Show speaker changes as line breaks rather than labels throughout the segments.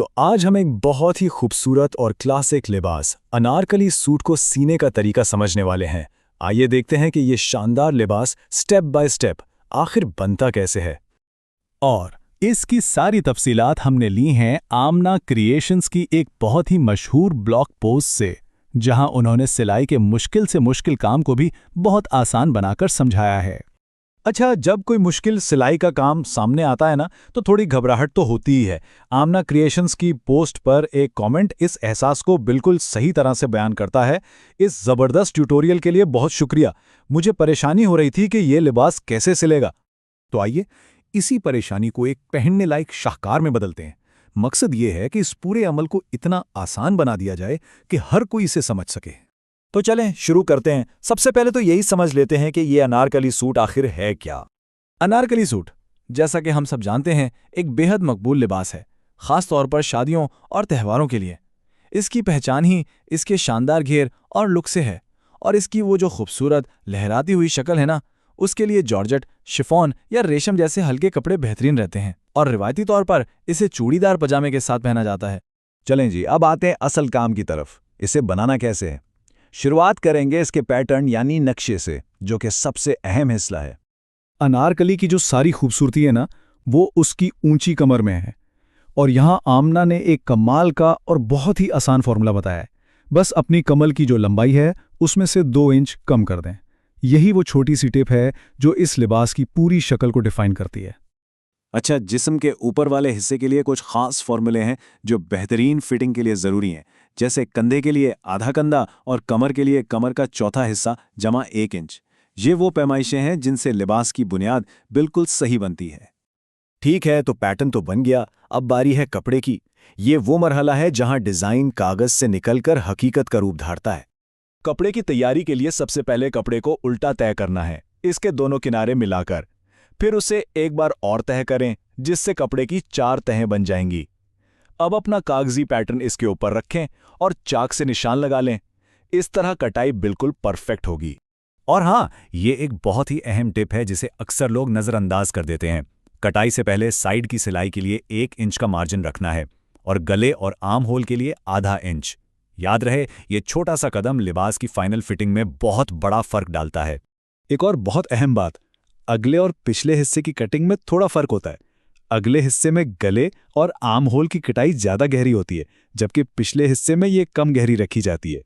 तो आज हम एक बहुत ही खूबसूरत और क्लासिक लिबास अनारकली सूट को सीने का तरीका समझने वाले हैं। आइए देखते हैं कि ये शानदार लिबास स्टेप बाय स्टेप आखिर बनता कैसे है।
और इसकी सारी तफसीलात हमने ली हैं आमना क्रिएशंस की एक बहुत ही मशहूर ब्लॉग पोस्ट से, जहां उन्होंने सिलाई के मुश्किल से मुश्किल काम को भी बहुत आसान बनाकर समझाया है।
अच्छा, जब कोई मुश्किल सिलाई का काम सामने आता है ना, तो थोड़ी घबराहट तो होती ही है। आमना क्रिएशंस की पोस्ट पर एक कमेंट इस एहसास को बिल्कुल सही तरह से बयान करता है। इस ज़बरदस्त ट्यूटोरियल के लिए बहुत शुक्रिया। मुझे परेशानी हो रही थी कि ये लिबास कैसे सिलेगा।
तो आइए इसी परेशानी को एक पहनने लायक शाहकार में बदलते हैं। मकसद ये है कि इस पूरे अमल को इतना आसान बना दिया जाए कि हर कोई इसे समझ सके।
तो चलें शुरू करते हैं। सबसे पहले तो यही समझ लेते हैं कि ये अनारकली सूट आखिर है क्या।
अनारकली सूट, जैसा कि हम सब जानते हैं, एक बेहद मकबूल लिबास है, खास तौर पर शादियों और त्योहारों के लिए। इसकी पहचान ही इसके शानदार घेर और लुक से है, और इसकी वो जो खूबसूरत लहराती हुई शक्ल है ना, उसके लिए जॉर्जेट, शिफॉन या रेशम जैसे हल्के कपड़े बेहतरीन रहते हैं। और रिवायती तौर पर इसे चूड़ीदार पजामे के साथ पहना जाता है।
चलें जी, अब आते हैं असल काम की तरफ। इसे बनाना कैसे है। शुरुआत करेंगे इसके पैटर्न यानी नक्शे से, जो कि सबसे अहम हिस्सा है।
अनारकली की जो सारी खूबसूरती है ना, वो उसकी ऊंची कमर में है। और यहां आमना ने एक कमाल का और बहुत ही आसान फॉर्मूला बताया है। बस अपनी कमर की जो लंबाई है उसमें से 2 इंच कम कर दें। यही वो छोटी सी टिप है जो इस लिबास की पूरी शक्ल को डिफाइन करती है।
अच्छा, जिस्म के ऊपर वाले हिस्से के लिए कुछ खास फॉर्मूले हैं जो बेहतरीन फिटिंग के लिए ज़रूरी हैं। जैसे कंधे के लिए आधा कंधा और कमर के लिए कमर का चौथा हिस्सा जमा 1 इंच। ये वो पैमाइशें हैं जिनसे लिबास की बुनियाद बिल्कुल सही बनती है। ठीक है, तो पैटर्न तो बन गया। अब बारी है कपड़े की। ये वो मरहला है जहां डिज़ाइन कागज़ से निकलकर हकीकत का रूप धारता है। कपड़े की तैयारी के लिए सबसे पहले कपड़े को उल्टा तय करना है, इसके दोनों किनारे मिलाकर। फिर उसे एक बार और तह करें, जिससे कपड़े की 4 तहें बन जाएंगी। अब अपना कागजी पैटर्न इसके ऊपर रखें और चाक से निशान लगा लें। इस तरह कटाई बिल्कुल परफेक्ट होगी। और हाँ, ये एक बहुत ही अहम टिप है जिसे अक्सर लोग नज़रअंदाज कर देते हैं। कटाई से पहले साइड की सिलाई के लिए 1 इंच का मार्जिन रखना है और गले और आर्म होल के लिए आधा इंच। याद रहे, ये छोटा सा कदम लिबास की फाइनल फिटिंग में बहुत बड़ा फर्क डालता है।
एक और बहुत अहम बात, अगले और पिछले हिस्से की कटिंग में थोड़ा फर्क होता है। अगले हिस्से में गले और आर्म होल की कटाई ज्यादा गहरी होती है, जबकि पिछले हिस्से में ये कम गहरी रखी जाती है।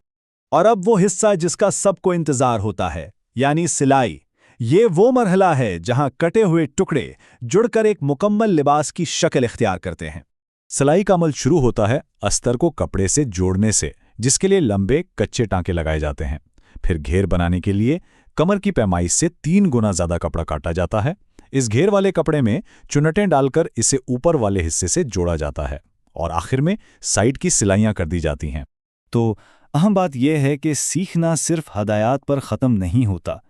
और अब वो हिस्सा जिसका सबको इंतजार होता है, यानी सिलाई। ये वो मरहला है जहां कटे हुए टुकड़े जुड़कर एक मुकम्मल लिबास की शक्ल इख्तियार करते हैं। सिलाई का अमल शुरू होता है अस्तर को कपड़े से जोड़ने से, जिसके लिए लंबे कच्चे टांके लगाए जाते हैं। फिर घेर बनाने के लिए कमर की पैमाइश से 3 गुना ज्यादा कपड़ा काटा जाता है। इस घेर वाले कपड़े में चुन्नटें डालकर इसे ऊपर वाले हिस्से से जोड़ा जाता है और आखिर में साइड की सिलाइयां कर दी जाती हैं।
तो अहम बात यह है कि सीखना सिर्फ हदायत पर ख़त्म नहीं होता।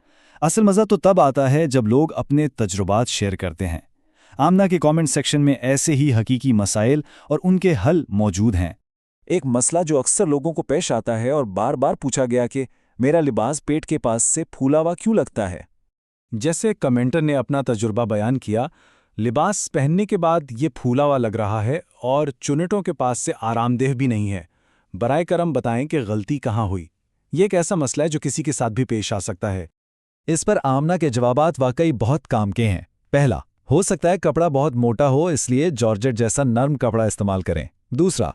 असल मज़ा तो तब आता है जब लोग अपने तजुर्बात शेयर करते हैं। आमना के कमेंट सेक्शन में ऐसे ही हकीकी मसाइल और उनके हल मौजूद हैं।
एक मसला जो अक्सर लोगों को पेश आता है और बार बार पूछा गया कि मेरा लिबास पेट के पास से फूला हुआ क्यों लगता है।
जैसे कमेंटर ने अपना तजुर्बा बयान किया, लिबास पहनने के बाद ये फूला हुआ लग रहा है और चुन्नटों के पास से आरामदेह भी नहीं है। बराए करम बताएं कि गलती कहाँ हुई। ये एक ऐसा मसला है जो किसी के साथ भी पेश आ सकता है।
इस पर आमना के जवाबात वाकई बहुत काम के हैं। पहला, हो सकता है कपड़ा बहुत मोटा हो, इसलिए जॉर्जेट जैसा नर्म कपड़ा इस्तेमाल करें। दूसरा,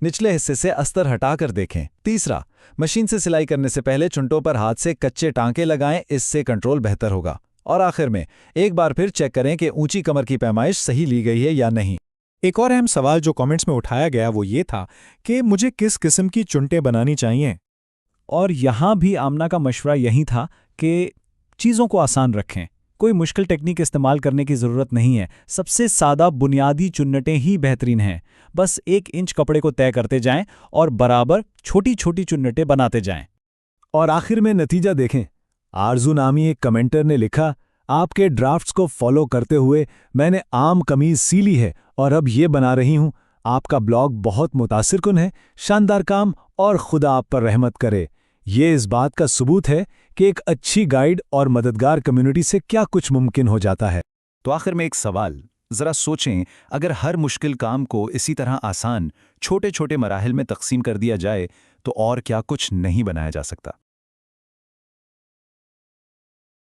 निचले हिस्से से अस्तर हटाकर देखें। तीसरा, मशीन से सिलाई करने से पहले चुंटों पर हाथ से कच्चे टांके लगाएं, इससे कंट्रोल बेहतर होगा। और आखिर में एक बार फिर चेक करें कि ऊंची कमर की पैमाइश सही ली गई है या नहीं।
एक और अहम सवाल जो कमेंट्स में उठाया गया वो ये था कि मुझे किस किस्म की चुन्टें बनानी चाहिए। और यहाँ भी आमना का मशवरा यही था कि चीज़ों को आसान रखें। कोई मुश्किल टेक्निक इस्तेमाल करने की ज़रूरत नहीं है। सबसे सादा बुनियादी चुन्नटें ही बेहतरीन हैं। बस 1 इंच कपड़े को तय करते जाएं और बराबर छोटी छोटी चुन्नटें बनाते जाएं।
और आखिर में नतीजा देखें। आरजू नामी एक कमेंटर ने लिखा, आपके ड्राफ्ट्स को फॉलो करते हुए मैंने आम कमीज सी ली है और अब ये बना रही हूं। आपका ब्लॉग बहुत मुतासिरकुन है। शानदार काम और खुदा आप पर रहमत करे। ये इस बात का सबूत है कि एक अच्छी गाइड और मददगार कम्युनिटी से क्या कुछ मुमकिन हो जाता है।
तो आखिर में एक सवाल,
जरा सोचें, अगर हर मुश्किल काम को इसी तरह आसान छोटे छोटे मराहिल में तकसीम कर दिया जाए तो और क्या कुछ नहीं बनाया जा सकता।